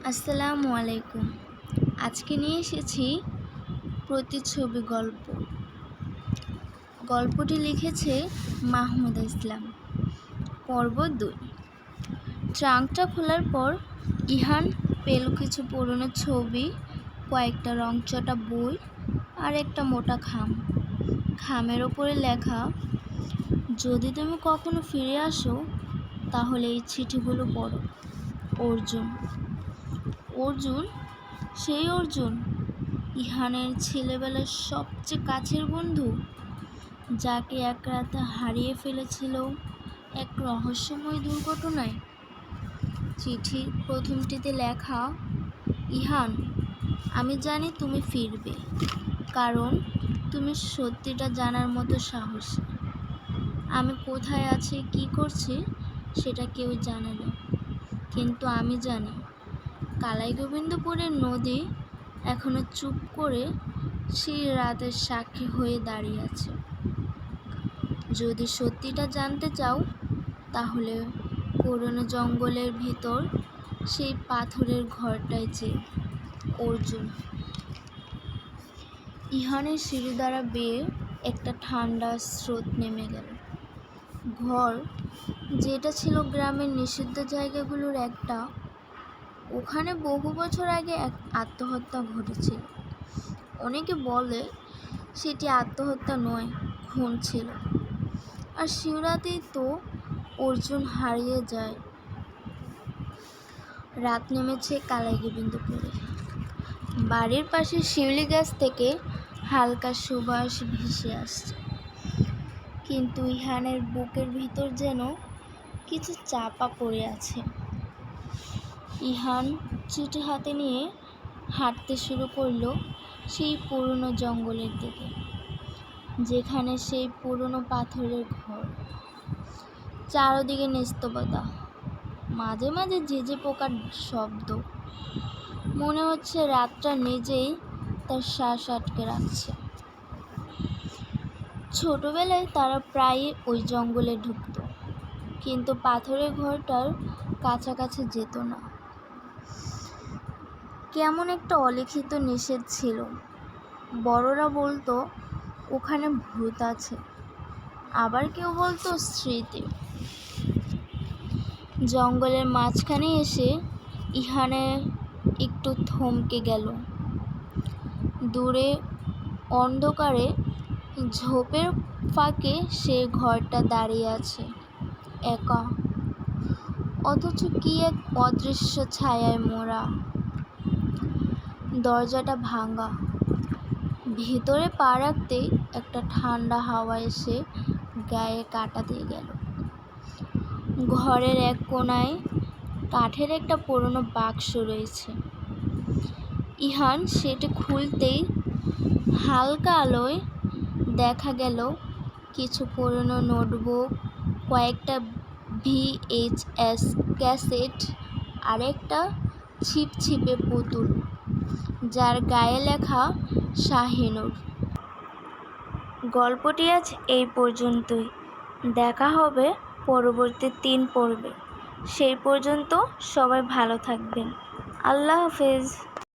আসসালামু আলাইকুম। আজকে নিয়ে এসেছি প্রতিচ্ছবি গল্প। গল্পটি লিখেছে মাহমুদা ইসলাম। পর্ব 2। ট্রাঙ্কটা খোলার পর ইহান পেল কিছু পুরনো ছবি, কয়েকটা রংচটা বই আর একটা মোটা খাম। খামের ওপরে লেখা, যদি তুমি কখনো ফিরে আসো তাহলে এই চিঠিগুলো পড়ো। অর্জুন। অর্জুন, সেই অর্জুন, ইহানের ছেলেবেলার সবচেয়ে কাছের বন্ধু, যাকে এক রাতে হারিয়ে ফেলেছিল এক রহস্যময় দুর্ঘটনায়। চিঠির প্রথমটিতে লেখা, ইহান, আমি জানি তুমি ফিরবে, কারণ তুমি সত্যিটা জানার মতো সাহসী। আমি কোথায় আছি, কি করছি সেটা কেউ জানে না, কিন্তু আমি জানি কালাইগোবিন্দপুরের নদী এখনো চুপ করে সেই রাতের সাক্ষী হয়ে দাঁড়িয়ে আছে। যদি সত্যিটা জানতে চাও তাহলে পুরনো জঙ্গলের ভিতর সেই পাথরের ঘরটায় চেয়ে। অর্জুন। ইহানের সিঁড়ি দ্বারা বেয়ে একটা ঠান্ডা স্রোত নেমে গেল। ঘর, যেটা ছিল গ্রামের নিষিদ্ধ জায়গাগুলোর একটা, ওখানে বহু বছর আগে এক আত্মহত্যা ঘটেছিল। অনেকে বলে সেটি আত্মহত্যা নয়, খুন ছিল। আর শিবরাতেই তো অর্জুন হারিয়ে যায়। রাত নেমেছে কালাইগোবিন্দপুরে। বাড়ির পাশে শিউলি গাছ থেকে হালকা সুবাস ভেসে আসছে, কিন্তু ইহানের বুকের ভিতর যেন কিছু চাপা পড়ে আছে। ইহান চিঠি হাতে নিয়ে হাঁটতে শুরু করলো সেই পুরনো জঙ্গলের দিকে, যেখানে সেই পুরনো পাথরের ঘর। চারদিকে নিস্তব্ধতা, মাঝে মাঝে ঝিঁঝি পোকার শব্দ। মনে হচ্ছে রাতটা নিজেই তার শ্বাস আটকে রাখছে। ছোটবেলায় তারা প্রায়ই ওই জঙ্গলে ঢুকত, কিন্তু পাথরের ঘরটার কাছাকাছি যেত না। কেমন একটা অলিখিত নিষেধ ছিল। বড়রা বলতো ওখানে ভূত আছে, আবার কেউ বলতো স্মৃতি। জঙ্গলের মাঝখানে এসে ইহানে একটু থমকে গেল। দূরে অন্ধকারে ঝোপের ফাঁকে সে ঘরটা দাঁড়িয়ে আছে, একা, অথচ কি এক অদৃশ্য ছায়ায় মোড়া। দরজাটা ভাঙা। ভিতরে পা রাখতেই একটা ঠান্ডা হাওয়া এসে গায়ে কাঁটা দিয়ে গেল। ঘরের এক কোণায় কাঠের একটা পুরনো বাক্স রয়েছে। ইহান সেটি খুলতেই হালকা আলোয় দেখা গেল কিছু পুরনো নোটবুক, কয়েকটা VHS ক্যাসেট আর একটা ছিপছিপে পুতুল, যার গায়ে লেখা শাহিনুর। গল্পটি আজ এই পর্যন্তই। দেখা হবে পরবর্তী 3 পর্বে। সেই পর্যন্ত সবাই ভালো থাকবেন। আল্লাহ হাফেজ।